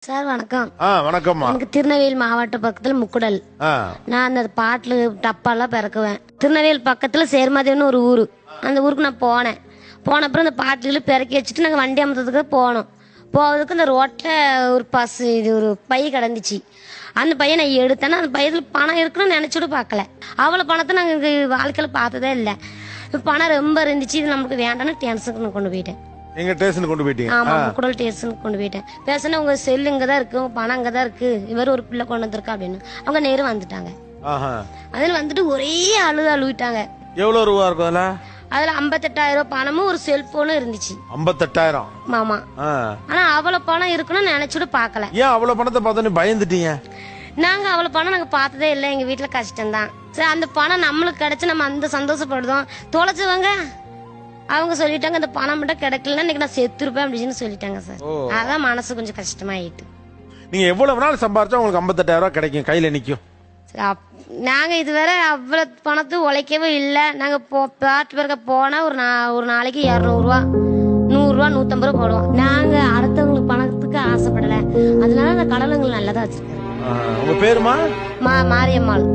Sir வணக்கம். வணக்கம்மா. எனக்கு திருநெல்வேலி மாவட்ட பக்கத்துல முக்குடல். நான் அந்த பாட்டில் டப்பாலாம் பிறக்குவேன். திருநெல்வேலி பக்கத்துல சேர்மாதேவன்னு ஒரு ஊரு. அந்த ஊருக்கு நான் போனேன். போன அப்புறம் அந்த பாட்டில பிறக்கி வச்சுட்டு நாங்கள் வண்டி அமர்த்ததுக்கு போனோம். போவதுக்கு அந்த ரோட்டில் ஒரு ஒரு பை கிடந்துச்சு. அந்த பையன் நான் எடுத்தேன்னா அந்த பையத்தில் பணம் இருக்குன்னு நினச்சிட்டு பார்க்கல. அவ்வளோ பணத்தை நாங்கள் வாழ்க்கையில் பார்த்ததே இல்லை. பணம் ரொம்ப இருந்துச்சு, இது நம்மளுக்கு வேண்டாம்னு டென்ஷனுக்கு நான் கொண்டு போயிட்டேன். எங்க ஸ்டேஷனுக்கு கொண்டு போயிட்டீங்க? ஆமா, முக்குடல் ஸ்டேஷனுக்கு கொண்டு போயிட்டேன். பேசினா உங்க செல் இங்கதான் இருக்கு, உங்க பணம் அங்கதான் இருக்கு, இவர் ஒரு பிள்ளை கொண்டு வந்திருக்கா அப்படின்னு. அவங்க நேரம் வந்துட்டாங்க. அதுல வந்துட்டு ஒரே அழுவிட்டாங்க. எவ்வளவு ரூபா இருக்கும் அதுல? அதுல 58,000 பணமும் ஒரு செல்போனும் இருந்துச்சு. 58,000? ஆமா. ஆனா அவ்வளவு பணம் இருக்குன்னு நினைச்சுட்டு பாக்கல. ஏன் அவ்வளவு பணத்தை பார்த்தோன்னு பயந்துட்டீங்க? நாங்க அவ்வளவு பணம் நாங்க பார்த்ததே இல்லை. எங்க வீட்டுல கஷ்டம் தான். சரி, அந்த பணம் நம்மளுக்கு கிடைச்சு நம்ம அந்த சந்தோஷப்படுதோம். தொலைச்சவங்க அவங்க சொல்லிட்டாங்க இந்த பணம் மட்டும் கிடைக்கலன்னா இன்னைக்கு நான் செத்துருப்பேன் அப்படின்னு சொல்லிட்டாங்க சார். அதான் மனசு கொஞ்சம் கஷ்டமாயிட்டு. நீங்க எவ்வளவு நாள் சம்பாரிச்சா உங்களுக்கு 58,000 கிடைக்கும், கையில நிக்கும்? நாங்க இதுவரை அவ்வளவு பணத்தை உழைக்கவே இல்லை. நாங்க பாட்டு பிறக்க போனா ஒரு நாளைக்கு 200 ரூபா, 100 ரூபா, 150 ரூபா போடுவோம். நாங்க அடுத்தவங்களுக்கு பணத்துக்கு ஆசைப்படல. அதனால அந்த கடலுங்களுக்கு நல்லதா வச்சிருக்கேன். உங்க பேருமா? மாரியம்மாள்.